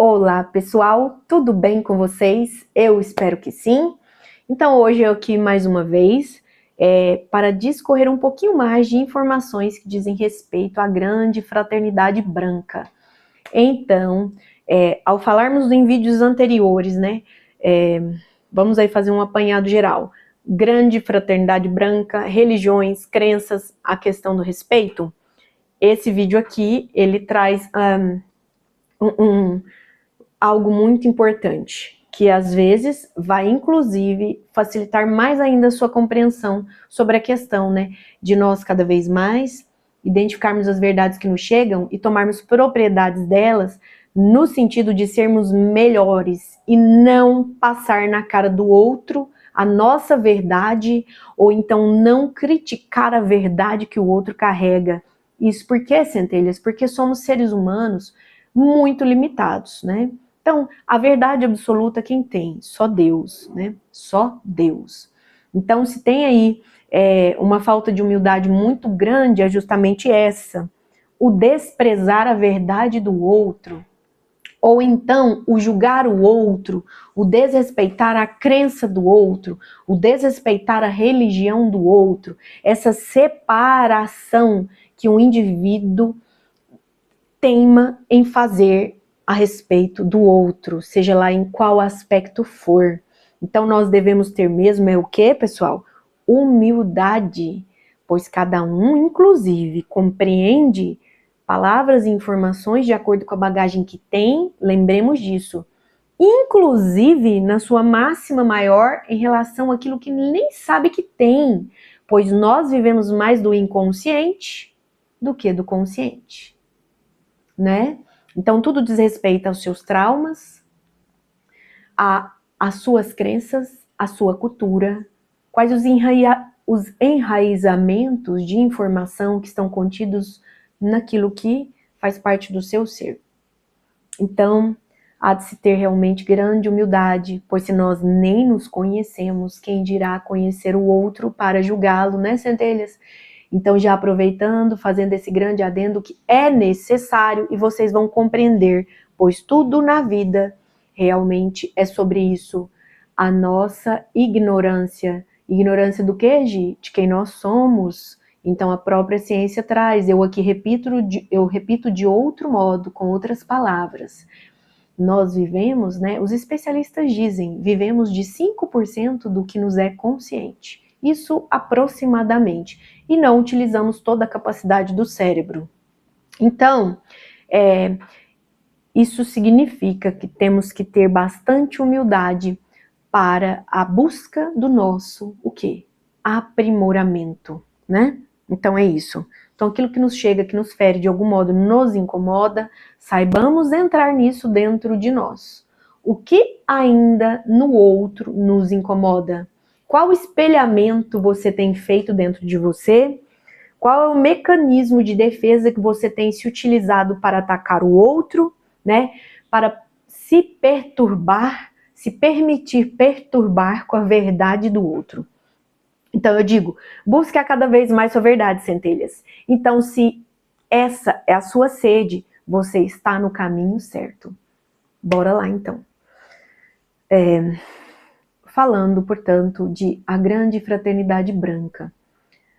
Olá pessoal, tudo bem com vocês? Eu espero que sim. Então hoje eu aqui mais uma vez para discorrer um pouquinho mais de informações que dizem respeito à grande fraternidade branca. Então, ao falarmos em vídeos anteriores, né, vamos aí fazer um apanhado geral. Grande fraternidade branca, religiões, crenças, a questão do respeito. Esse vídeo aqui, ele traz algo muito importante, que às vezes vai inclusive facilitar mais ainda a sua compreensão sobre a questão, né, de nós cada vez mais identificarmos as verdades que nos chegam e tomarmos propriedades delas no sentido de sermos melhores e não passar na cara do outro a nossa verdade ou então não criticar a verdade que o outro carrega. Isso por quê, centelhas? Porque somos seres humanos muito limitados, né? Então, a verdade absoluta quem tem? Só Deus, né? Só Deus. Então, se tem aí uma falta de humildade muito grande, é justamente essa. O desprezar a verdade do outro, ou então o julgar o outro, o desrespeitar a crença do outro, o desrespeitar a religião do outro, essa separação que um indivíduo teima em fazer a respeito do outro, seja lá em qual aspecto for. Então nós devemos ter mesmo o que, pessoal? Humildade, pois cada um, inclusive, compreende palavras e informações de acordo com a bagagem que tem, lembremos disso, inclusive na sua máxima maior em relação àquilo que nem sabe que tem, pois nós vivemos mais do inconsciente do que do consciente, né? Então tudo diz respeito aos seus traumas, às suas crenças, à sua cultura, quais os enraizamentos de informação que estão contidos naquilo que faz parte do seu ser. Então, há de se ter realmente grande humildade, pois se nós nem nos conhecemos, quem dirá conhecer o outro para julgá-lo, né, centelhas? Então, já aproveitando, fazendo esse grande adendo que é necessário e vocês vão compreender, pois tudo na vida realmente é sobre isso. A nossa ignorância. Ignorância do que, Gi? De quem nós somos. Então, a própria ciência traz. Eu aqui repito de outro modo, com outras palavras. Nós vivemos, né? Os especialistas dizem, vivemos de 5% do que nos é consciente. Isso aproximadamente. E não utilizamos toda a capacidade do cérebro. Então, isso significa que temos que ter bastante humildade para a busca do nosso, o quê? Aprimoramento, né? Então é isso. Então aquilo que nos chega, que nos fere de algum modo, nos incomoda, saibamos entrar nisso dentro de nós. O que ainda no outro nos incomoda? Qual espelhamento você tem feito dentro de você? Qual é o mecanismo de defesa que você tem se utilizado para atacar o outro, né? Para se perturbar, se permitir perturbar com a verdade do outro. Então eu digo, busque a cada vez mais sua verdade, centelhas. Então se essa é a sua sede, você está no caminho certo. Bora lá então. Falando, portanto, de a grande fraternidade branca.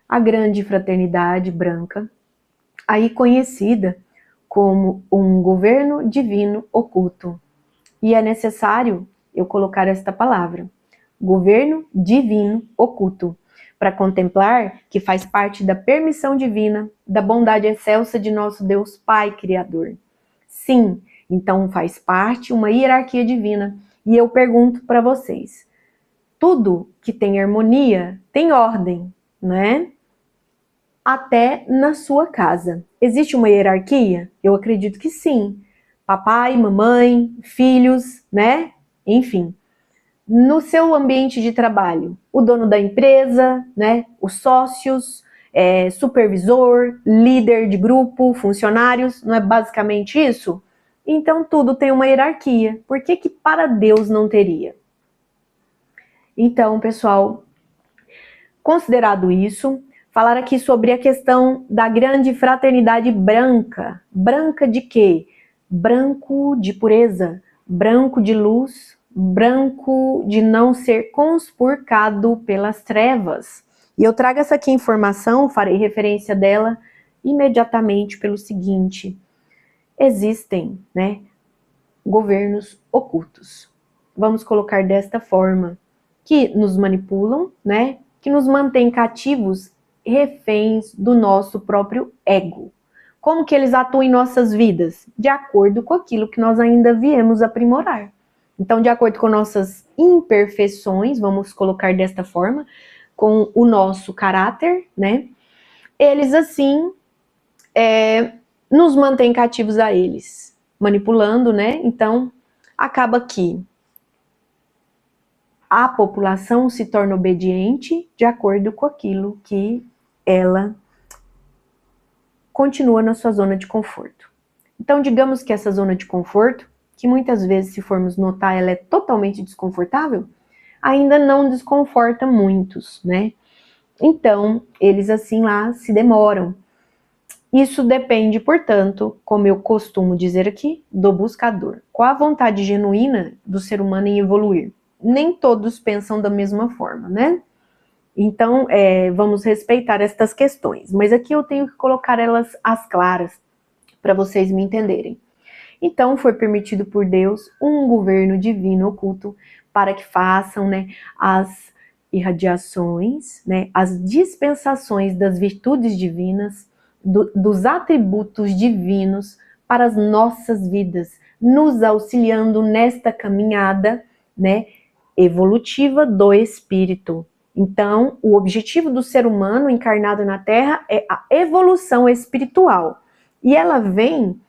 A grande fraternidade branca, aí conhecida como um governo divino oculto. E é necessário eu colocar esta palavra, governo divino oculto, para contemplar que faz parte da permissão divina, da bondade excelsa de nosso Deus Pai Criador. Sim, então faz parte uma hierarquia divina. E eu pergunto para vocês, tudo que tem harmonia tem ordem, né? Até na sua casa. Existe uma hierarquia? Eu acredito que sim. Papai, mamãe, filhos, né? Enfim. No seu ambiente de trabalho, o dono da empresa, né? Os sócios, supervisor, líder de grupo, funcionários, não é basicamente isso? Então tudo tem uma hierarquia. Por que que para Deus não teria? Então, pessoal, considerado isso, falar aqui sobre a questão da grande fraternidade branca. Branca de quê? branco de pureza, branco de luz, branco de não ser conspurcado pelas trevas. E eu trago essa aqui informação, farei referência dela imediatamente pelo seguinte: existem, né, governos ocultos, vamos colocar desta forma, que nos manipulam, né, que nos mantêm cativos, reféns do nosso próprio ego. Como que eles atuam em nossas vidas? De acordo com aquilo que nós ainda viemos aprimorar. Então, de acordo com nossas imperfeições, vamos colocar desta forma, com o nosso caráter, né, eles assim nos mantêm cativos a eles, manipulando, né? Então, acaba que a população se torna obediente de acordo com aquilo que ela continua na sua zona de conforto. Então, digamos que essa zona de conforto, que muitas vezes, se formos notar, ela é totalmente desconfortável, ainda não desconforta muitos, né? Então, eles assim lá se demoram. Isso depende, portanto, como eu costumo dizer aqui, do buscador. Qual a vontade genuína do ser humano em evoluir? Nem todos pensam da mesma forma, né? Então, vamos respeitar estas questões. Mas aqui eu tenho que colocar elas às claras, para vocês me entenderem. Então, foi permitido por Deus um governo divino oculto para que façam, né, as irradiações, né, as dispensações das virtudes divinas, dos atributos divinos para as nossas vidas, nos auxiliando nesta caminhada, né, evolutiva do espírito. Então, o objetivo do ser humano encarnado na Terra é a evolução espiritual. E ela vem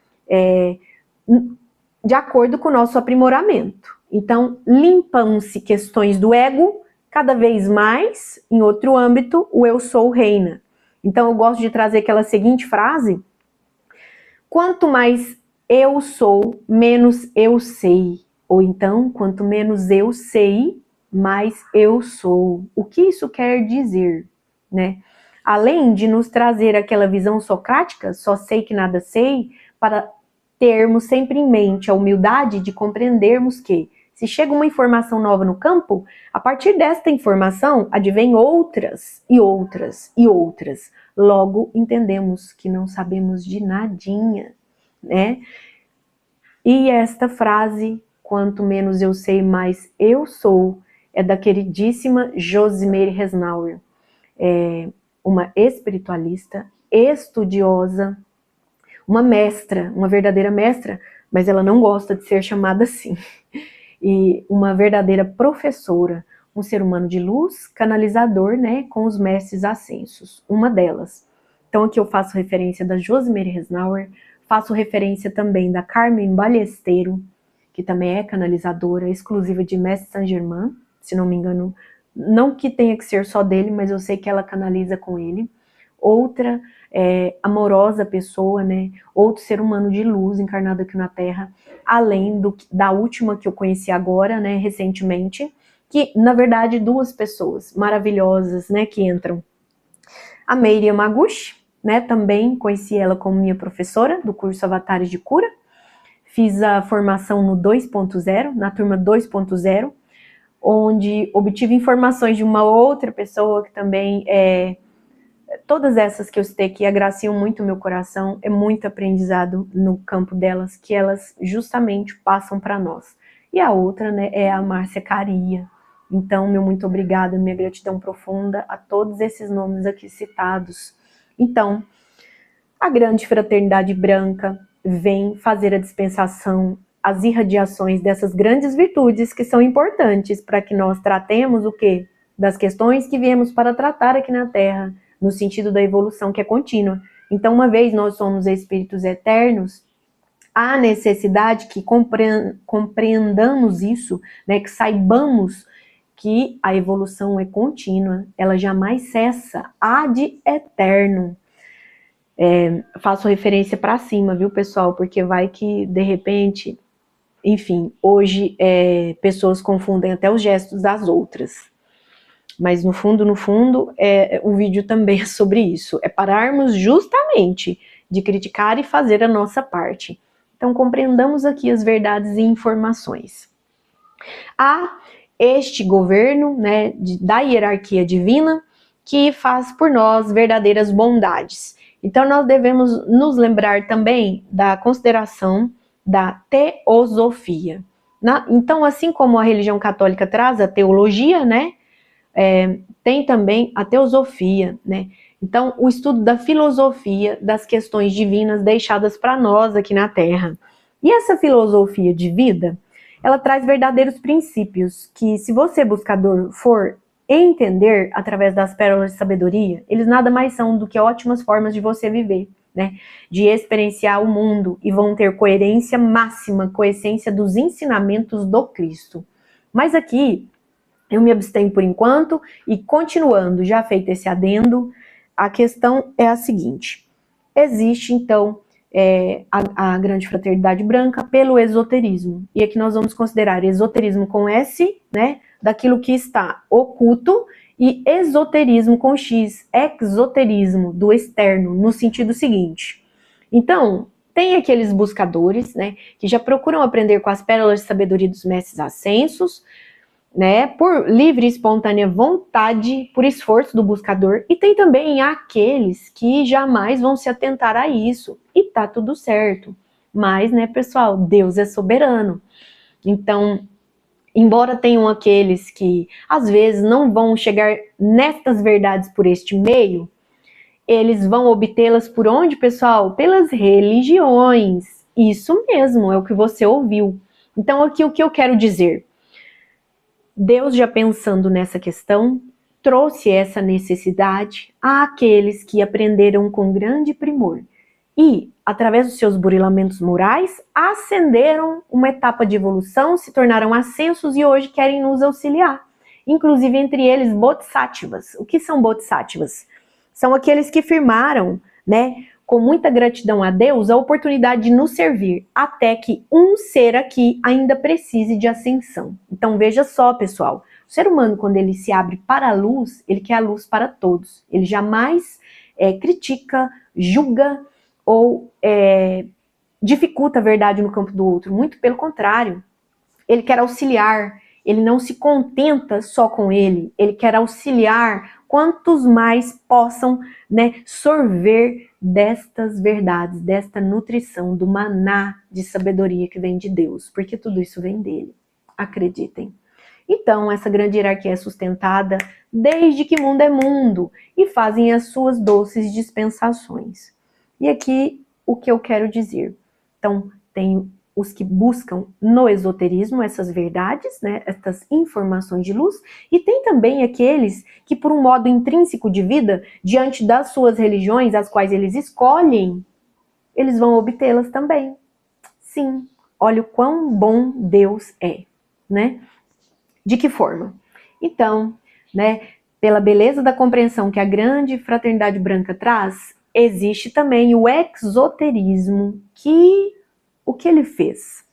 de acordo com o nosso aprimoramento. Então, limpam-se questões do ego, cada vez mais, em outro âmbito, o eu sou reina. Então, eu gosto de trazer aquela seguinte frase: quanto mais eu sou, menos eu sei. Ou então, quanto menos eu sei, mais eu sou. O que isso quer dizer, né? Além de nos trazer aquela visão socrática, só sei que nada sei, para termos sempre em mente a humildade de compreendermos que, se chega uma informação nova no campo, a partir desta informação advém outras e outras e outras. Logo, entendemos que não sabemos de nadinha, né? E esta frase, quanto menos eu sei, mais eu sou, é da queridíssima Josimere Resnauer, uma espiritualista, estudiosa, uma mestra, uma verdadeira mestra, mas ela não gosta de ser chamada assim. E uma verdadeira professora, um ser humano de luz, canalizador, né, com os mestres ascensos, uma delas. Então aqui eu faço referência da Josimere Resnauer, faço referência também da Carmen Ballesteiro, que também é canalizadora exclusiva de Mestre Saint Germain, se não me engano, não que tenha que ser só dele, mas eu sei que ela canaliza com ele. Outra amorosa pessoa, né? Outro ser humano de luz encarnado aqui na Terra, além da última que eu conheci agora, né, recentemente, que na verdade duas pessoas maravilhosas, né, que entram. A Meire Yamaguchi, né, também conheci ela como minha professora do curso Avatares de Cura, fiz a formação no 2.0, na turma 2.0, onde obtive informações de uma outra pessoa que também todas essas que eu citei aqui agraciam muito o meu coração, é muito aprendizado no campo delas, que elas justamente passam para nós. E a outra, né, é a Márcia Caria. Então, meu muito obrigada, minha gratidão profunda a todos esses nomes aqui citados. Então, a grande fraternidade branca vem fazer a dispensação, as irradiações dessas grandes virtudes que são importantes para que nós tratemos o quê? Das questões que viemos para tratar aqui na Terra, no sentido da evolução que é contínua. Então, uma vez nós somos espíritos eternos, há necessidade que compreendamos isso, né, que saibamos que a evolução é contínua, ela jamais cessa, ad eterno. Faço referência para cima, viu, pessoal, porque vai que, de repente, enfim, hoje pessoas confundem até os gestos das outras. Mas no fundo, o vídeo também é sobre isso. É pararmos justamente de criticar e fazer a nossa parte. Então, compreendamos aqui as verdades e informações. Há este governo, né, da hierarquia divina, que faz por nós verdadeiras bondades. Então, nós devemos nos lembrar também da consideração da teosofia. Então, assim como a religião católica traz a teologia, né, tem também a teosofia, né? Então, o estudo da filosofia das questões divinas deixadas para nós aqui na Terra. E essa filosofia de vida, ela traz verdadeiros princípios que, se você, buscador, for entender através das pérolas de sabedoria, eles nada mais são do que ótimas formas de você viver, né? De experienciar o mundo, e vão ter coerência máxima com a essência dos ensinamentos do Cristo. Mas aqui, eu me abstenho por enquanto, e continuando, já feito esse adendo, a questão é a seguinte: existe então a grande fraternidade branca pelo esoterismo, e aqui nós vamos considerar esoterismo com S, né, daquilo que está oculto, e esoterismo com X, exoterismo do externo, no sentido seguinte. Então, tem aqueles buscadores, né, que já procuram aprender com as pérolas de sabedoria dos mestres ascensos, né, por livre e espontânea vontade, por esforço do buscador, e tem também aqueles que jamais vão se atentar a isso, e tá tudo certo. Mas, né, pessoal, Deus é soberano. Então, embora tenham aqueles que, às vezes, não vão chegar nestas verdades por este meio, eles vão obtê-las por onde, pessoal? Pelas religiões. Isso mesmo, é o que você ouviu. Então, aqui o que eu quero dizer? Deus, já pensando nessa questão, trouxe essa necessidade àqueles que aprenderam com grande primor e, através dos seus burilamentos morais, ascenderam uma etapa de evolução, se tornaram ascensos e hoje querem nos auxiliar. Inclusive entre eles bodhisattvas. O que são bodhisattvas? São aqueles que firmaram, né, com muita gratidão a Deus, a oportunidade de nos servir, até que um ser aqui ainda precise de ascensão. Então veja só, pessoal, o ser humano, quando ele se abre para a luz, ele quer a luz para todos. Ele jamais critica, julga ou dificulta a verdade no campo do outro. Muito pelo contrário, ele quer auxiliar, ele não se contenta só com ele quer auxiliar quantos mais possam, né, sorver destas verdades, desta nutrição, do maná de sabedoria que vem de Deus, porque tudo isso vem dele, acreditem. Então, essa grande hierarquia é sustentada desde que mundo é mundo, e fazem as suas doces dispensações. E aqui, o que eu quero dizer? Então, tem os que buscam no esoterismo essas verdades, né, essas informações de luz, e tem também aqueles que, por um modo intrínseco de vida, diante das suas religiões, as quais eles escolhem, eles vão obtê-las também. Sim, olha o quão bom Deus é, né? De que forma? Então, né, pela beleza da compreensão que a grande fraternidade branca traz, existe também o exoterismo, que o que ele fez?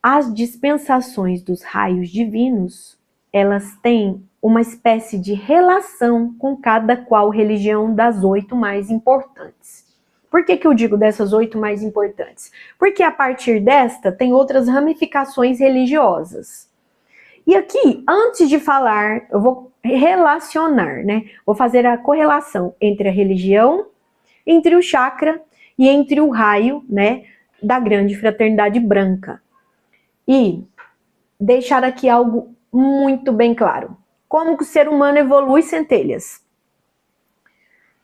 As dispensações dos raios divinos, elas têm uma espécie de relação com cada qual religião das 8 mais importantes. Por que eu digo dessas 8 mais importantes? Porque a partir desta tem outras ramificações religiosas. E aqui, antes de falar, eu vou relacionar, né? Vou fazer a correlação entre a religião, entre o chakra e entre o raio, né, da grande fraternidade branca. E deixar aqui algo muito bem claro. Como que o ser humano evolui, centelhas?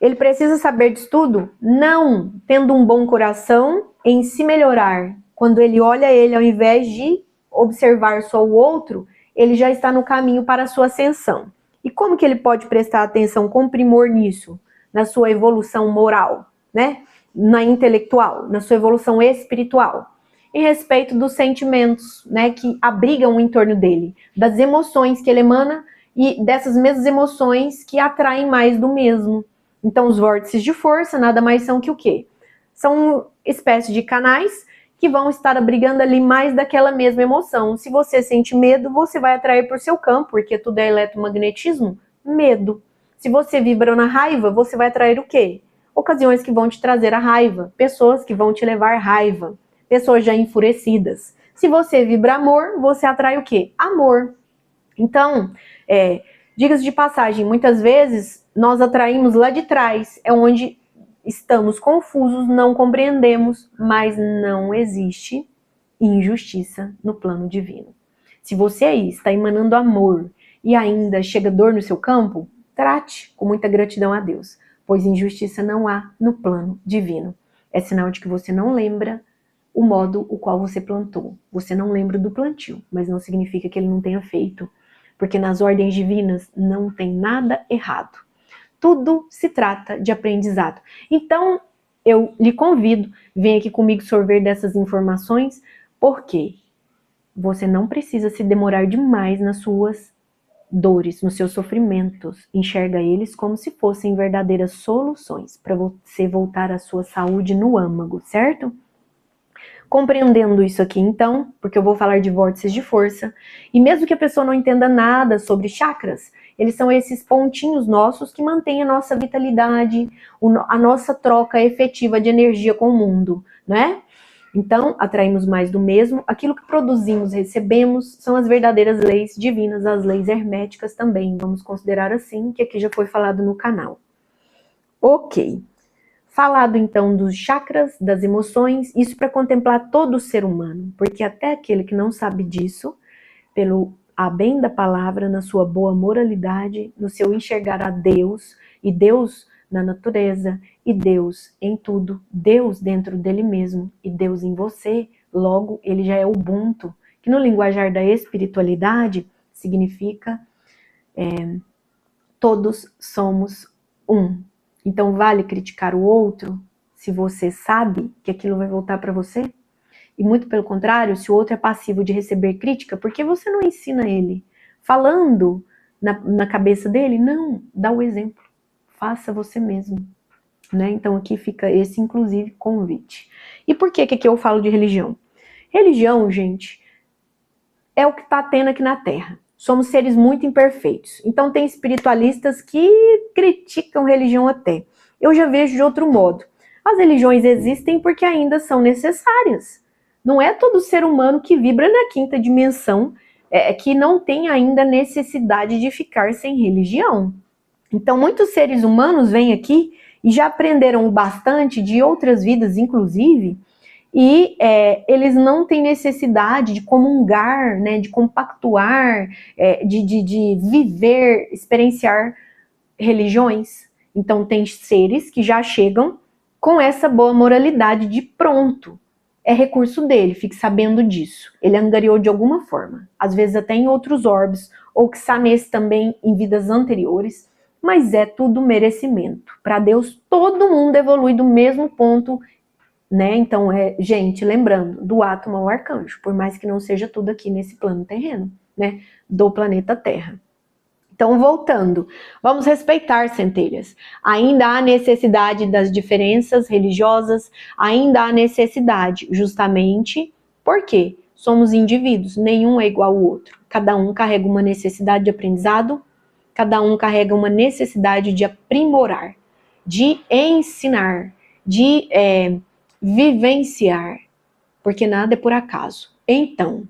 Ele precisa saber disso tudo? Não, tendo um bom coração em se melhorar. Quando ele olha ele, ao invés de observar só o outro, ele já está no caminho para a sua ascensão. E como que ele pode prestar atenção com primor nisso? Na sua evolução moral, né? Na intelectual, na sua evolução espiritual, em respeito dos sentimentos, né, que abrigam em torno dele, das emoções que ele emana e dessas mesmas emoções que atraem mais do mesmo. Então, os vórtices de força nada mais são que o quê? São espécies de canais que vão estar abrigando ali mais daquela mesma emoção. Se você sente medo, você vai atrair por seu campo, porque tudo é eletromagnetismo, medo. Se você vibra na raiva, você vai atrair o quê? Ocasiões que vão te trazer a raiva, pessoas que vão te levar raiva. pessoas já enfurecidas. Se você vibra amor, você atrai o quê? Amor. Então, diga-se de passagem, muitas vezes nós atraímos lá de trás, é onde estamos confusos, não compreendemos, mas não existe injustiça no plano divino. Se você aí está emanando amor e ainda chega dor no seu campo, trate com muita gratidão a Deus, pois injustiça não há no plano divino. É sinal de que você não lembra o modo o qual você plantou. Você não lembra do plantio, mas não significa que ele não tenha feito, porque nas ordens divinas não tem nada errado. Tudo se trata de aprendizado. Então, eu lhe convido, venha aqui comigo sorver dessas informações, porque você não precisa se demorar demais nas suas dores, nos seus sofrimentos. Enxerga eles como se fossem verdadeiras soluções para você voltar à sua saúde no âmago, certo? Compreendendo isso aqui, então, porque eu vou falar de vórtices de força, e mesmo que a pessoa não entenda nada sobre chakras, eles são esses pontinhos nossos que mantêm a nossa vitalidade, a nossa troca efetiva de energia com o mundo, né? Então, atraímos mais do mesmo, aquilo que produzimos, recebemos, são as verdadeiras leis divinas, as leis herméticas também, vamos considerar assim, que aqui já foi falado no canal. Ok. Falado então dos chakras, das emoções, isso para contemplar todo o ser humano, porque até aquele que não sabe disso, pelo a bem da palavra, na sua boa moralidade, no seu enxergar a Deus, e Deus na natureza, e Deus em tudo, Deus dentro dele mesmo, e Deus em você, logo ele já é Ubuntu, que no linguajar da espiritualidade significa todos somos um. Então, vale criticar o outro se você sabe que aquilo vai voltar para você? E muito pelo contrário, se o outro é passivo de receber crítica, por que você não ensina ele? Falando na cabeça dele? Não, dá o exemplo. Faça você mesmo. Né? Então, aqui fica esse, inclusive, convite. E por que aqui eu falo de religião? Religião, gente, é o que está tendo aqui na Terra. Somos seres muito imperfeitos. Então tem espiritualistas que criticam religião até. Eu já vejo de outro modo. As religiões existem porque ainda são necessárias. Não é todo ser humano que vibra na quinta dimensão que não tem ainda necessidade de ficar sem religião. Então muitos seres humanos vêm aqui e já aprenderam o bastante de outras vidas, inclusive, e eles não têm necessidade de comungar, né, de compactuar, de viver, experienciar religiões. Então tem seres que já chegam com essa boa moralidade de pronto. É recurso dele, fique sabendo disso. Ele angariou de alguma forma, às vezes até em outros orbes, ou que nesse também em vidas anteriores, mas é tudo merecimento. Para Deus, todo mundo evolui do mesmo ponto, né? Então, gente, lembrando, do átomo ao arcanjo, por mais que não seja tudo aqui nesse plano terreno, né? Do planeta Terra. Então, voltando, vamos respeitar, centelhas. Ainda há necessidade das diferenças religiosas, ainda há necessidade, justamente porque somos indivíduos, nenhum é igual ao outro. Cada um carrega uma necessidade de aprendizado, cada um carrega uma necessidade de aprimorar, de ensinar, de vivenciar, porque nada é por acaso. Então,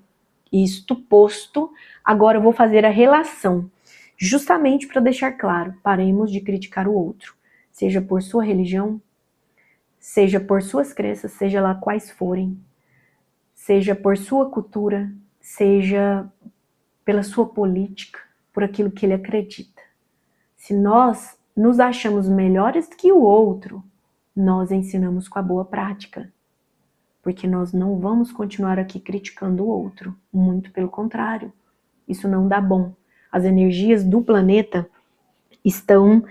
isto posto, agora eu vou fazer a relação, justamente para deixar claro, paremos de criticar o outro, seja por sua religião, seja por suas crenças, seja lá quais forem, seja por sua cultura, seja pela sua política, por aquilo que ele acredita. Se nós nos achamos melhores que o outro, nós ensinamos com a boa prática, porque nós não vamos continuar aqui criticando o outro, muito pelo contrário, isso não dá bom. As energias do planeta estão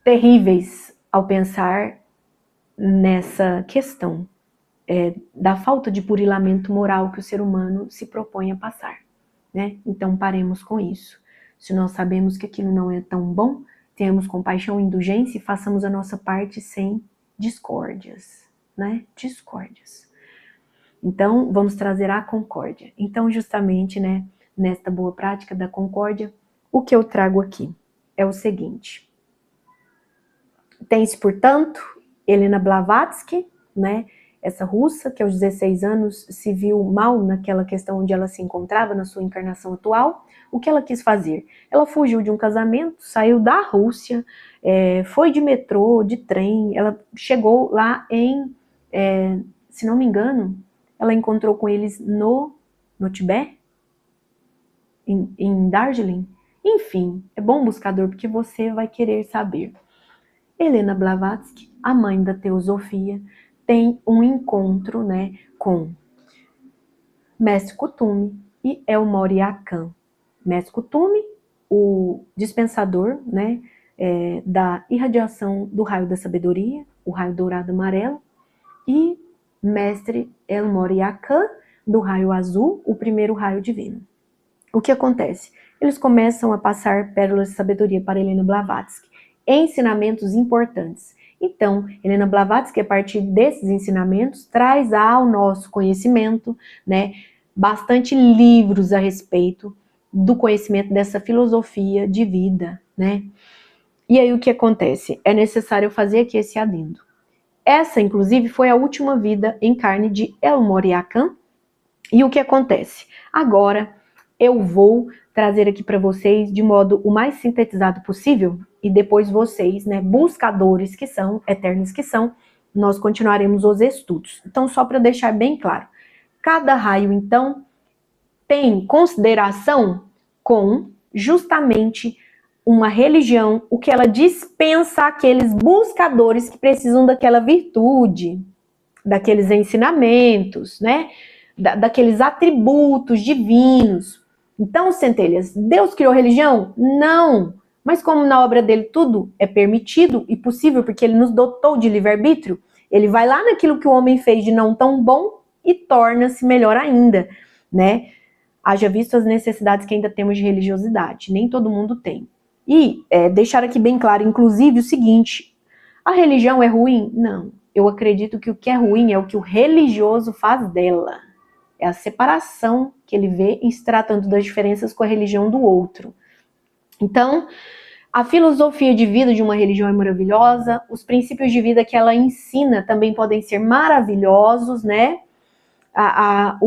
terríveis ao pensar nessa questão da falta de burilamento moral que o ser humano se propõe a passar, né? Então paremos com isso. Se nós sabemos que aquilo não é tão bom, tenhamos compaixão e indulgência e façamos a nossa parte sem discórdias, né? Discórdias. Então, vamos trazer a concórdia. Então, justamente, né, nesta boa prática da concórdia, o que eu trago aqui é o seguinte. Tem-se, portanto, Helena Blavatsky, né? Essa russa, que aos 16 anos se viu mal naquela questão onde ela se encontrava, na sua encarnação atual, o que ela quis fazer? Ela fugiu de um casamento, saiu da Rússia, foi de metrô, de trem, ela chegou lá se não me engano, ela encontrou com eles no Tibete, em Darjeeling. Enfim, é bom buscador porque você vai querer saber. Helena Blavatsky, a mãe da teosofia, tem um encontro, né, com Mestre Kuthumi e Elmore Khan. Mestre Kuthumi, o dispensador, né, da irradiação do raio da sabedoria, o raio dourado amarelo, e Mestre Elmore Khan, do raio azul, o primeiro raio divino. O que acontece? Eles começam a passar pérolas de sabedoria para Helena Blavatsky, ensinamentos importantes. Então, Helena Blavatsky, a partir desses ensinamentos, traz ao nosso conhecimento, né, bastante livros a respeito do conhecimento dessa filosofia de vida, né? E aí o que acontece? É necessário fazer aqui esse adendo. Essa, inclusive, foi a última vida em carne de Elmore Khan. E o que acontece? Agora, eu vou trazer aqui para vocês de modo o mais sintetizado possível, e depois vocês, né, buscadores que são, eternos que são, nós continuaremos os estudos. Então, só para deixar bem claro, cada raio, então, tem consideração com justamente uma religião, o que ela dispensa àqueles buscadores que precisam daquela virtude, daqueles ensinamentos, né, daqueles atributos divinos. Então, centelhas, Deus criou religião? Não! Mas como na obra dele tudo é permitido e possível, porque ele nos dotou de livre-arbítrio, ele vai lá naquilo que o homem fez de não tão bom e torna-se melhor ainda, né? Haja visto as necessidades que ainda temos de religiosidade. Nem todo mundo tem. E deixar aqui bem claro, inclusive, o seguinte: a religião é ruim? Não. Eu acredito que o que é ruim é o que o religioso faz dela. É a separação que ele vê em se tratando das diferenças com a religião do outro. Então, a filosofia de vida de uma religião é maravilhosa, os princípios de vida que ela ensina também podem ser maravilhosos, né? A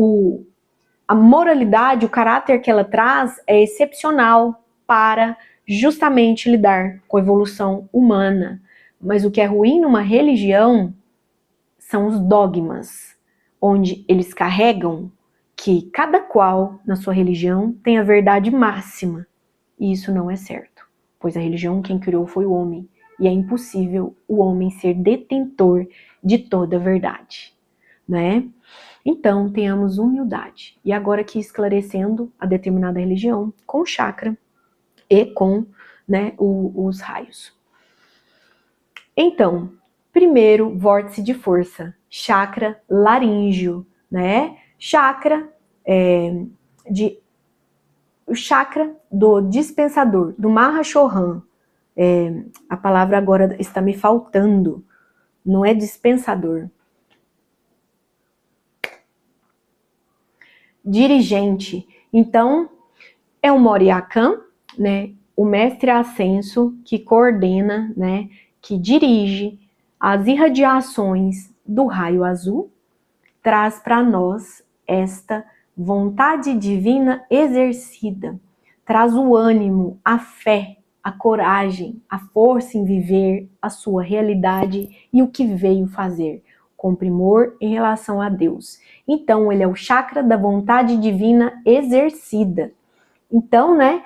moralidade, o caráter que ela traz é excepcional para justamente lidar com a evolução humana. Mas o que é ruim numa religião são os dogmas, onde eles carregam que cada qual, na sua religião, tem a verdade máxima. E isso não é certo, pois a religião quem criou foi o homem, e é impossível o homem ser detentor de toda a verdade, né? Então, tenhamos humildade. E agora aqui esclarecendo a determinada religião com o chakra e com, né, os raios. Então, primeiro, vórtice de força, chakra laríngeo, né? Chakra o chakra do dispensador, do Mahashohan. A palavra agora está me faltando, não é dispensador. Dirigente. Então, é o Elmore Khan, né? O mestre ascenso que coordena, né? Que dirige as irradiações do raio azul, traz para nós esta vontade divina exercida, traz o ânimo, a fé, a coragem, a força em viver a sua realidade e o que veio fazer, com primor em relação a Deus. Então, ele é o chakra da vontade divina exercida. Então, né,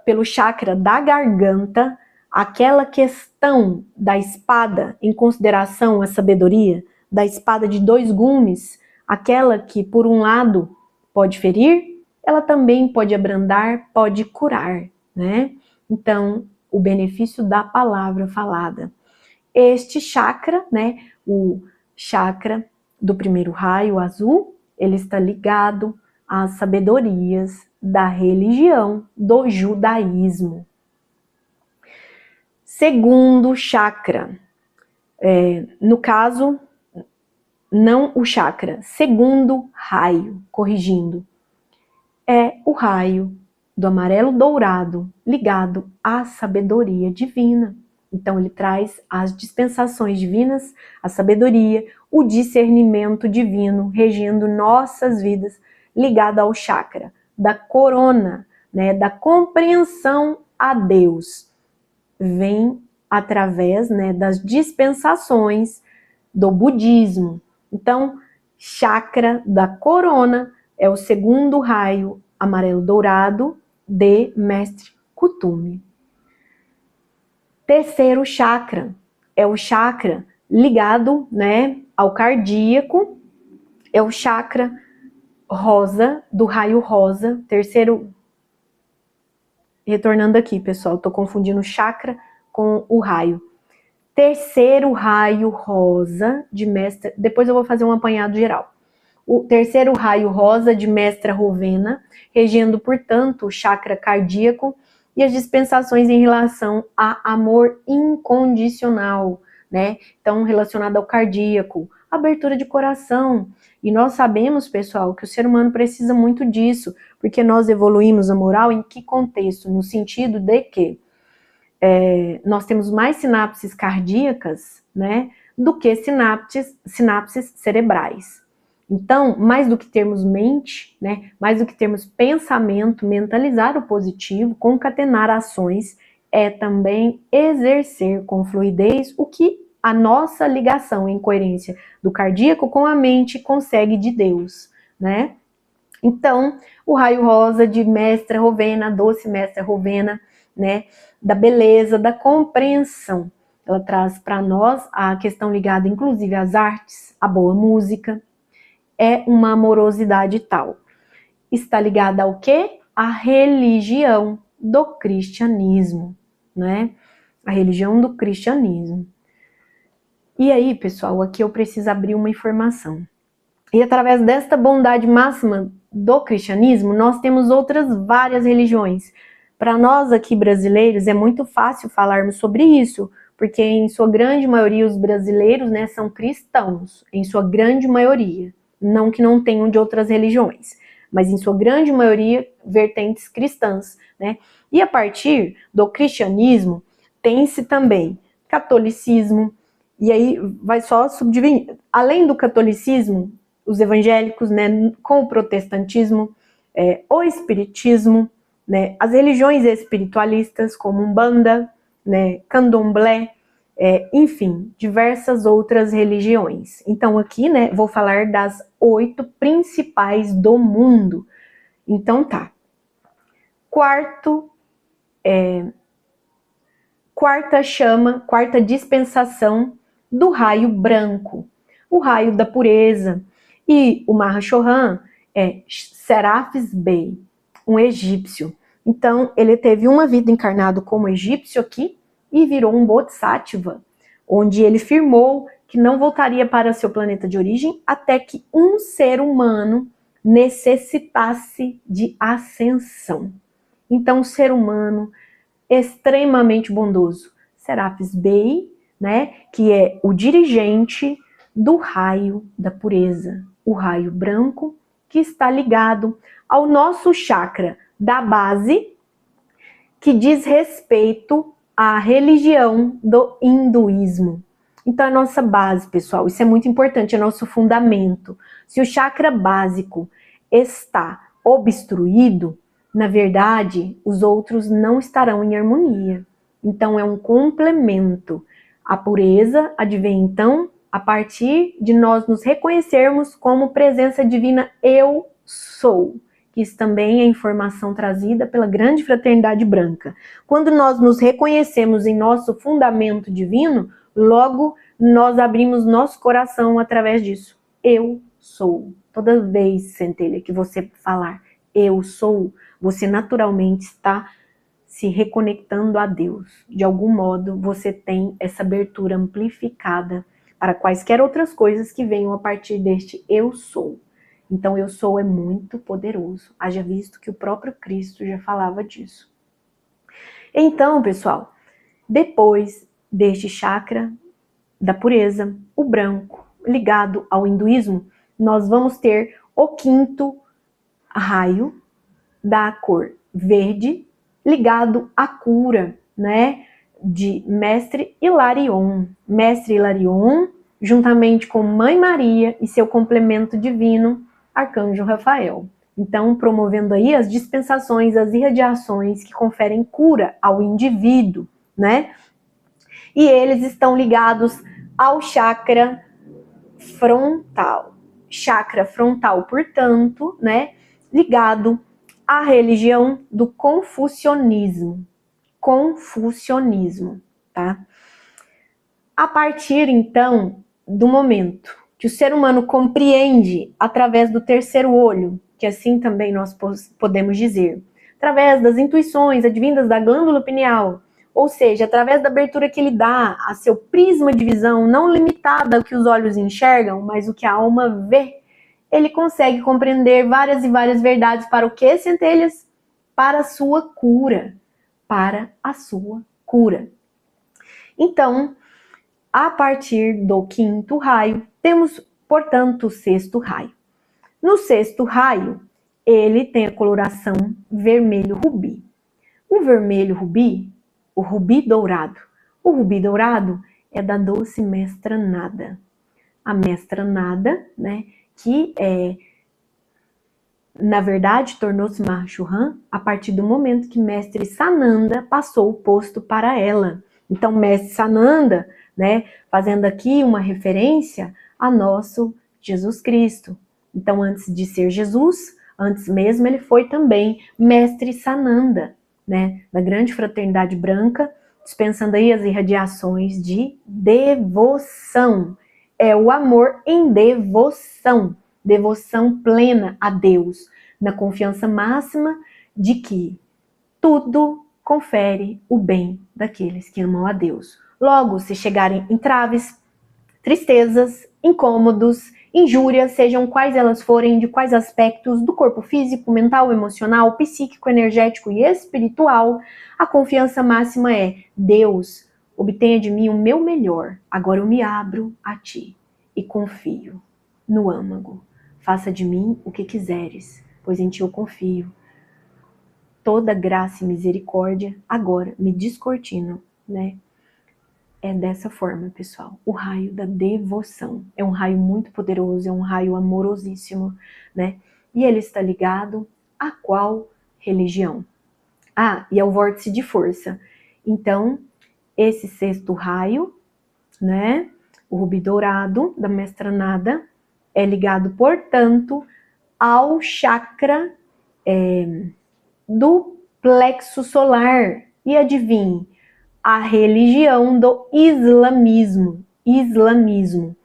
pelo chakra da garganta, aquela questão da espada, em consideração a sabedoria, da espada de 2 gumes, aquela que, por um lado, pode ferir, ela também pode abrandar, pode curar, né? Então, o benefício da palavra falada. Este chakra, né, o chakra do primeiro raio azul, ele está ligado às sabedorias da religião, do judaísmo. Segundo chakra, no caso, não o chakra, segundo raio, corrigindo, é o raio do amarelo dourado ligado à sabedoria divina, Então ele traz as dispensações divinas, a sabedoria, o discernimento divino, regendo nossas vidas, ligado ao chakra da corona, né, da compreensão a Deus. Vem através, né, das dispensações do budismo. Então, chakra da corona é o segundo raio amarelo dourado de Mestre Kuthumi. Terceiro chakra é o chakra ligado, né, ao cardíaco, é o chakra rosa, do raio rosa. Terceiro, retornando aqui, pessoal, tô confundindo chakra com o raio. Terceiro raio rosa de Mestra, depois eu vou fazer um apanhado geral. O terceiro raio rosa de Mestra Rovena, regendo, portanto, o chakra cardíaco e as dispensações em relação a amor incondicional, né? Então, relacionado ao cardíaco, abertura de coração. E nós sabemos, pessoal, que o ser humano precisa muito disso, porque nós evoluímos a moral em que contexto? No sentido de que nós temos mais sinapses cardíacas, né, do que sinapses cerebrais. Então, mais do que termos mente, né, mais do que termos pensamento, mentalizar o positivo, concatenar ações, é também exercer com fluidez o que a nossa ligação em coerência do cardíaco com a mente consegue de Deus, né? Então, o raio rosa de Mestra Rovena, doce Mestra Rovena, né, da beleza, da compreensão. Ela traz para nós a questão ligada, inclusive, às artes, à boa música. É uma amorosidade tal. Está ligada ao quê? À religião do cristianismo, né? A religião do cristianismo. E aí, pessoal, aqui eu preciso abrir uma informação. E através desta bondade máxima do cristianismo, nós temos outras várias religiões. Para nós aqui brasileiros é muito fácil falarmos sobre isso, porque em sua grande maioria os brasileiros, né, são cristãos, em sua grande maioria. Não que não tenham de outras religiões, mas em sua grande maioria vertentes cristãs, né? E a partir do cristianismo tem-se também catolicismo, e aí vai só subdividir. Além do catolicismo, os evangélicos, né, com o protestantismo, o espiritismo, né, as religiões espiritualistas como Umbanda, né, Candomblé, enfim, diversas outras religiões. Então aqui, né, vou falar das 8 principais do mundo. Então tá. Quarta chama, quarta dispensação do raio branco, o raio da pureza. E o Mahashohan é Serapis Bey, um egípcio. Então, ele teve uma vida encarnado como egípcio aqui e virou um Bodhisattva, onde ele firmou que não voltaria para seu planeta de origem até que um ser humano necessitasse de ascensão. Então, o ser humano extremamente bondoso, Serapis Bey, né, que é o dirigente do raio da pureza, o raio branco, que está ligado ao nosso chakra da base, que diz respeito à religião do hinduísmo. Então, é a nossa base, pessoal, isso é muito importante, é nosso fundamento. Se o chakra básico está obstruído, na verdade, os outros não estarão em harmonia. Então, é um complemento. A pureza advém, então, a partir de nós nos reconhecermos como presença divina eu sou, que isso também é informação trazida pela grande fraternidade branca. Quando nós nos reconhecemos em nosso fundamento divino, logo nós abrimos nosso coração através disso. Eu sou. Toda vez, centelha, que você falar eu sou, você naturalmente está se reconectando a Deus. De algum modo, você tem essa abertura amplificada para quaisquer outras coisas que venham a partir deste eu sou. Então, eu sou é muito poderoso. Haja visto que o próprio Cristo já falava disso. Então, pessoal, depois deste chakra da pureza, o branco, ligado ao hinduísmo, nós vamos ter o quinto raio da cor verde, ligado à cura, né? de Mestre Hilarion. Mestre Hilarion, juntamente com Mãe Maria e seu complemento divino, Arcanjo Rafael. Então, promovendo aí as dispensações, as irradiações que conferem cura ao indivíduo, né? E eles estão ligados ao chakra frontal. Chakra frontal, portanto, né? Ligado à religião do confucionismo. Confucionismo, tá? A partir, então, do momento que o ser humano compreende através do terceiro olho, que assim também nós podemos dizer, através das intuições advindas da glândula pineal, ou seja, através da abertura que ele dá a seu prisma de visão, não limitada ao que os olhos enxergam, mas o que a alma vê, ele consegue compreender várias e várias verdades para o que, centelhas? Para a sua cura. Para a sua cura. Então, a partir do quinto raio, temos, portanto, o sexto raio. No sexto raio, ele tem a coloração vermelho rubi. O vermelho rubi, o rubi dourado. O rubi dourado é da doce mestra Nada. A mestra Nada, né, que na verdade tornou-se Mahashohan a partir do momento que mestre Sananda passou o posto para ela. Então, mestre Sananda, né, fazendo aqui uma referência a nosso Jesus Cristo. Então, antes de ser Jesus, antes mesmo ele foi também mestre Sananda, né, da grande fraternidade branca, dispensando aí as irradiações de devoção. É o amor em devoção, devoção plena a Deus, na confiança máxima de que tudo confere o bem daqueles que amam a Deus. Logo, se chegarem entraves, tristezas, incômodos, injúrias, sejam quais elas forem, de quais aspectos do corpo físico, mental, emocional, psíquico, energético e espiritual, a confiança máxima é: Deus, obtenha de mim o meu melhor, agora eu me abro a ti e confio no âmago. Faça de mim o que quiseres, pois em ti eu confio. Toda graça e misericórdia agora me descortinam, né? É dessa forma, pessoal. O raio da devoção. É um raio muito poderoso, é um raio amorosíssimo, né? E ele está ligado a qual religião? Ah, e ao vórtice de força. Então, esse sexto raio, né? O rubi dourado da mestra Nada é ligado, portanto, ao chakra do plexo solar. E adivinhe, a religião do islamismo. Islamismo.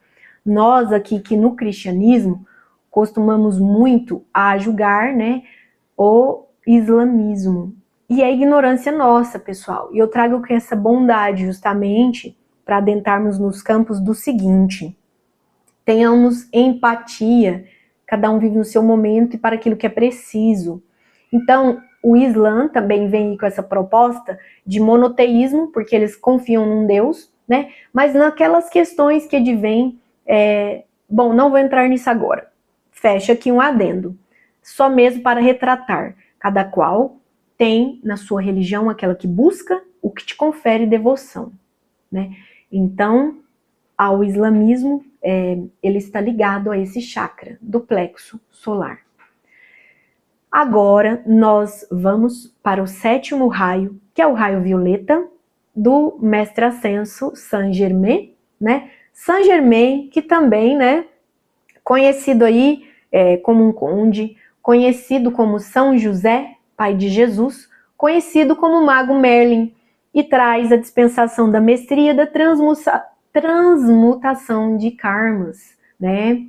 Nós aqui que no cristianismo costumamos muito a julgar, né, o islamismo. E é ignorância nossa, pessoal. E eu trago com essa bondade justamente para adentrarmos nos campos do seguinte: tenhamos empatia, cada um vive no seu momento e para aquilo que é preciso. Então, o Islã também vem com essa proposta de monoteísmo, porque eles confiam num Deus, né? Mas naquelas questões que advêm, bom, não vou entrar nisso agora. Fecha aqui um adendo. Só mesmo para retratar. Cada qual tem na sua religião aquela que busca o que te confere devoção, né? Então, ao islamismo, ele está ligado a esse chakra do plexo solar. Agora, nós vamos para o sétimo raio, que é o raio violeta, do mestre ascenso Saint Germain, né? Saint Germain, que também, né, conhecido aí como um conde, conhecido como São José, pai de Jesus, conhecido como Mago Merlin, e traz a dispensação da mestria da transmutação de karmas, né?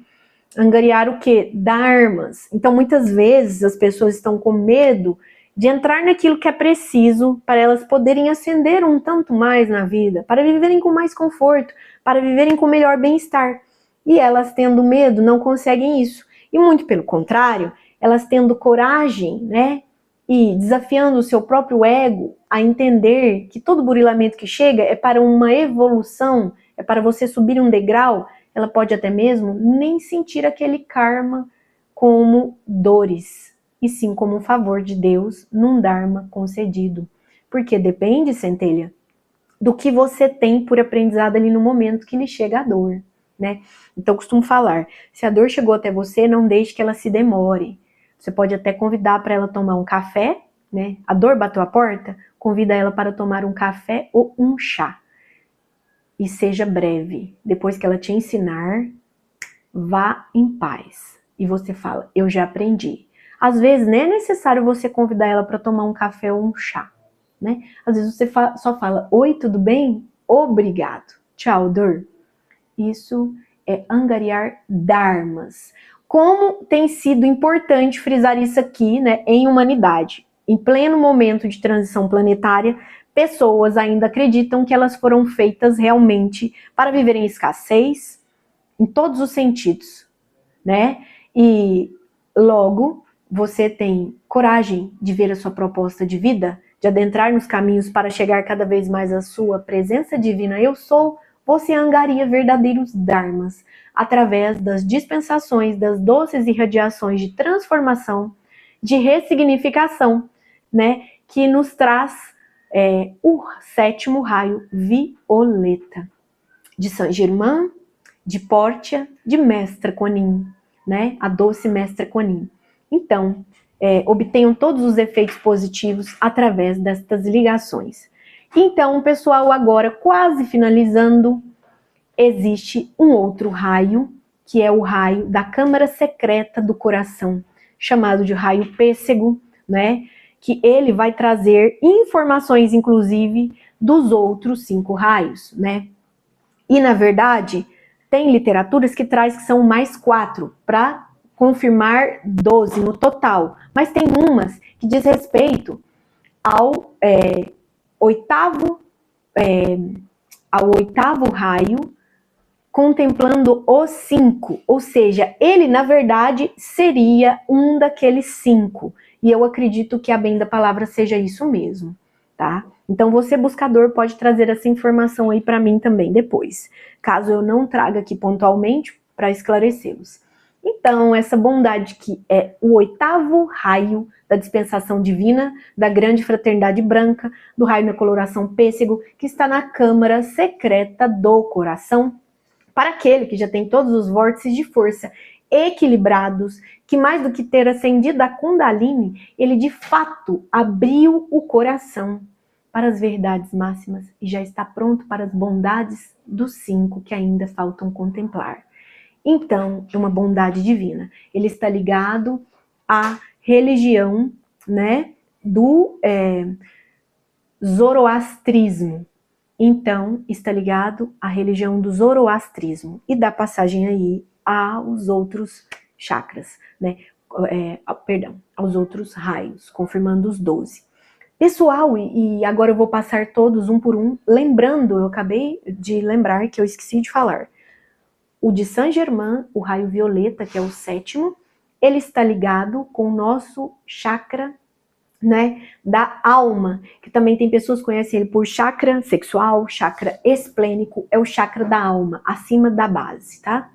Angariar o quê? Dharmas. Então, muitas vezes, as pessoas estão com medo de entrar naquilo que é preciso para elas poderem ascender um tanto mais na vida, para viverem com mais conforto, para viverem com melhor bem-estar. E elas, tendo medo, não conseguem isso. E muito pelo contrário, elas tendo coragem, né, e desafiando o seu próprio ego a entender que todo burilamento que chega é para uma evolução, é para você subir um degrau. Ela pode até mesmo nem sentir aquele karma como dores, e sim como um favor de Deus num dharma concedido. Porque depende, centelha, do que você tem por aprendizado ali no momento que lhe chega a dor, né? Então, eu costumo falar, se a dor chegou até você, não deixe que ela se demore. Você pode até convidar para ela tomar um café, né? A dor bateu a porta, convida ela para tomar um café ou um chá. E seja breve. Depois que ela te ensinar, vá em paz. E você fala, eu já aprendi. Às vezes, nem é necessário você convidar ela para tomar um café ou um chá, né? Às vezes você só fala, oi, tudo bem? Obrigado. Tchau, dor. Isso é angariar dharmas. Como tem sido importante frisar isso aqui, né, em humanidade. Em pleno momento de transição planetária, pessoas ainda acreditam que elas foram feitas realmente para viver em escassez, em todos os sentidos, né? E logo você tem coragem de ver a sua proposta de vida, de adentrar nos caminhos para chegar cada vez mais à sua presença divina, eu sou, você angaria verdadeiros dharmas através das dispensações, das doces irradiações de transformação, de ressignificação, né? Que nos traz o 7º raio violeta de Saint-Germain, de Pórtia, de Mestra Kuan-Yin, né? A doce Mestra Kuan-Yin. Então, obtenham todos os efeitos positivos através destas ligações. Então, pessoal, agora quase finalizando, existe um outro raio, que é o raio da câmara secreta do coração, chamado de raio pêssego, né? Que ele vai trazer informações, inclusive, dos outros 5 raios, né? E, na verdade, tem literaturas que traz que são mais 4, para confirmar 12 no total. Mas tem umas que diz respeito ao oitavo raio, contemplando os 5. Ou seja, ele, na verdade, seria um daqueles 5. E eu acredito que a bem da palavra seja isso mesmo, tá? Então, você, buscador, pode trazer essa informação aí para mim também depois, caso eu não traga aqui pontualmente para esclarecê-los. Então, essa bondade que é o 8º raio da dispensação divina, da grande fraternidade branca, do raio na coloração pêssego, que está na câmara secreta do coração, para aquele que já tem todos os vórtices de força equilibrados, que mais do que ter ascendido a Kundalini, ele de fato abriu o coração para as verdades máximas e já está pronto para as bondades dos 5 que ainda faltam contemplar. Então, é uma bondade divina. Ele está ligado à religião, né, do zoroastrismo. Então, está ligado à religião do zoroastrismo e dá passagem aí aos outros chakras, né? Aos outros raios, confirmando os 12. Pessoal, e agora eu vou passar todos um por um, lembrando, eu acabei de lembrar que eu esqueci de falar. O de Saint-Germain, o raio violeta, que é o 7º, ele está ligado com o nosso chakra, né, da alma, que também tem pessoas que conhecem ele por chakra sexual, chakra esplênico, é o chakra da alma, acima da base, tá?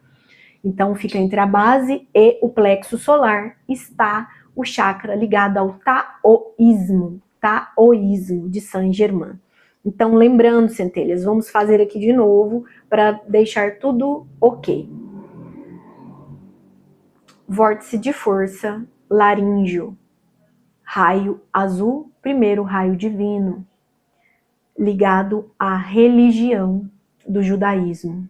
Então fica entre a base e o plexo solar, está o chakra ligado ao taoísmo de Saint-Germain. Então, lembrando, centelhas, vamos fazer aqui de novo para deixar tudo ok. Vórtice de força, laríngeo. Raio azul, 1º raio divino, ligado à religião do judaísmo.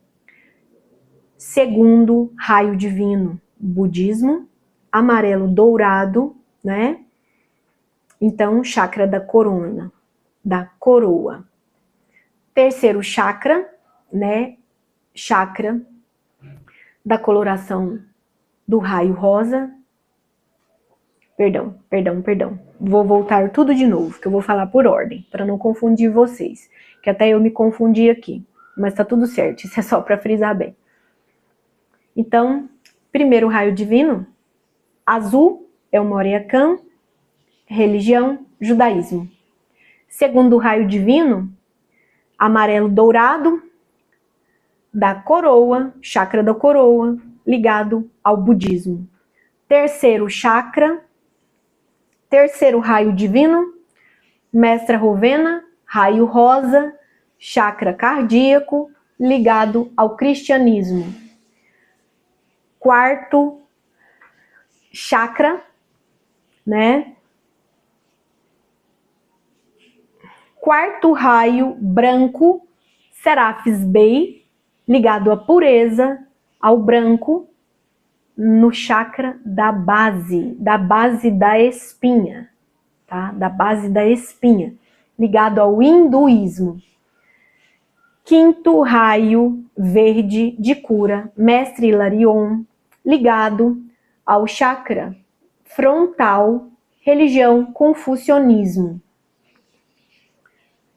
2º raio divino, budismo, amarelo dourado, né? Então, chakra da corona, da coroa. 3º chakra, né? Chakra da coloração do raio rosa. Perdão. Vou voltar tudo de novo, que eu vou falar por ordem, para não confundir vocês. Que até eu me confundi aqui, mas tá tudo certo, isso é só para frisar bem. Então, 1º raio divino, azul, é o Moria Khan, religião, judaísmo. 2º raio divino, amarelo dourado, da coroa, chakra da coroa, ligado ao budismo. 3º chakra, 3º raio divino, Mestra Rovena, raio rosa, chakra cardíaco, ligado ao cristianismo. Quarto chakra, né? Quarto raio branco, Serapis Bey, ligado à pureza, ao branco, no chakra da base da espinha, tá? Da base da espinha, ligado ao hinduísmo. Quinto raio verde de cura, Mestre Hilarion, ligado ao chakra frontal, religião confucionismo.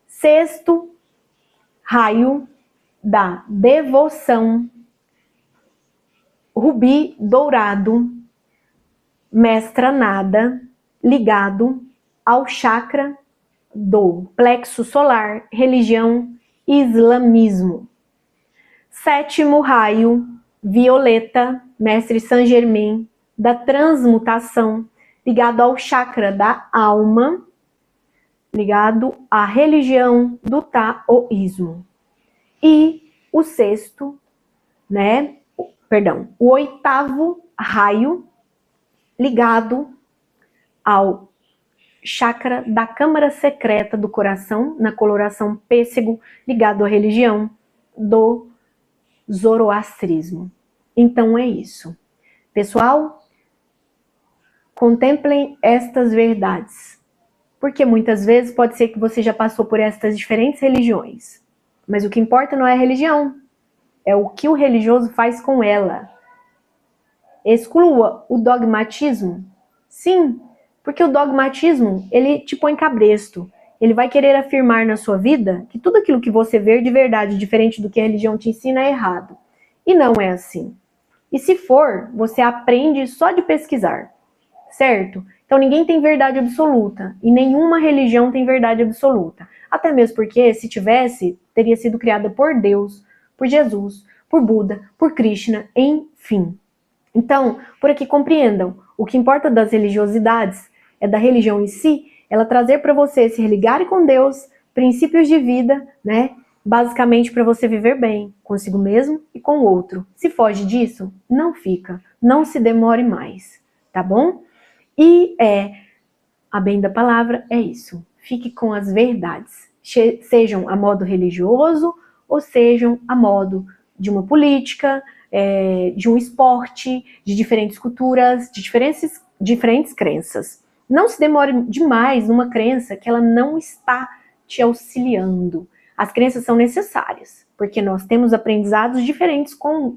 Sexto raio da devoção, rubi dourado, Mestra Nada, ligado ao chakra do plexo solar, religião islamismo. Sétimo raio violeta, Mestre Saint Germain, da transmutação, ligado ao chakra da alma, ligado à religião do taoísmo. E o sexto, né? O oitavo raio, ligado ao chakra da câmara secreta do coração, na coloração pêssego, ligado à religião do zoroastrismo. Então é isso. Pessoal, contemplem estas verdades, porque muitas vezes pode ser que você já passou por estas diferentes religiões, mas o que importa não é a religião, é o que o religioso faz com ela. Exclua o dogmatismo? Sim, porque o dogmatismo, ele te põe cabresto. Ele vai querer afirmar na sua vida que tudo aquilo que você vê de verdade, diferente do que a religião te ensina, é errado. E não é assim. E se for, você aprende só de pesquisar, certo? Então ninguém tem verdade absoluta, e nenhuma religião tem verdade absoluta. Até mesmo porque, se tivesse, teria sido criada por Deus, por Jesus, por Buda, por Krishna, enfim. Então, por aqui compreendam, o que importa das religiosidades é da religião em si, ela trazer para você se religar com Deus, princípios de vida, né? Basicamente para você viver bem, consigo mesmo e com o outro. Se foge disso, não fica, não se demore mais, tá bom? E a bem da palavra é isso, fique com as verdades, sejam a modo religioso ou sejam a modo de uma política, de um esporte, de diferentes culturas, de diferentes crenças. Não se demore demais numa crença que ela não está te auxiliando. As crenças são necessárias, porque nós temos aprendizados diferentes com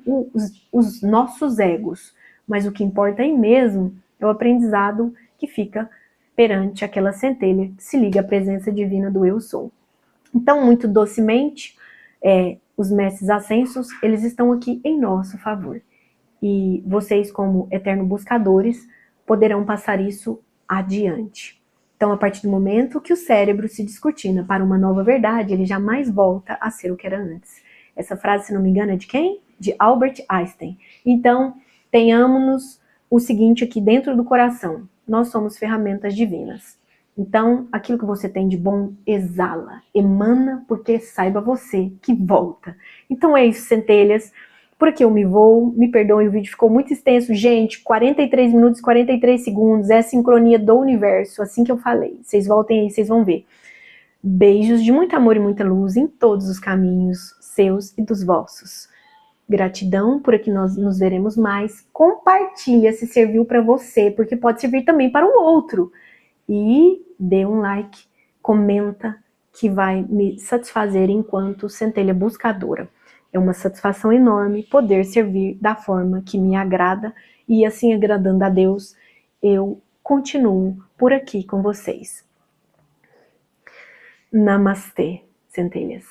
os nossos egos. Mas o que importa aí mesmo é o aprendizado que fica perante aquela centelha que se liga à presença divina do Eu Sou. Então, muito docemente, os mestres ascensos, eles estão aqui em nosso favor. E vocês, como eternos buscadores, poderão passar isso adiante. Então, a partir do momento que o cérebro se descortina para uma nova verdade, ele jamais volta a ser o que era antes. Essa frase, se não me engano, é de quem? De Albert Einstein. Então, tenhamos o seguinte aqui dentro do coração. Nós somos ferramentas divinas. Então, aquilo que você tem de bom, exala, emana, porque saiba você que volta. Então é isso, centelhas. Por aqui eu me vou, me perdoem, o vídeo ficou muito extenso. Gente, 43 minutos e 43 segundos, é a sincronia do universo, assim que eu falei. Vocês voltem aí, vocês vão ver. Beijos de muito amor e muita luz em todos os caminhos, seus e dos vossos. Gratidão, por aqui nós nos veremos mais. Compartilha se serviu para você, porque pode servir também para o outro. E dê um like, comenta, que vai me satisfazer enquanto centelha buscadora. É uma satisfação enorme poder servir da forma que me agrada e assim agradando a Deus, eu continuo por aqui com vocês. Namastê, centelhas.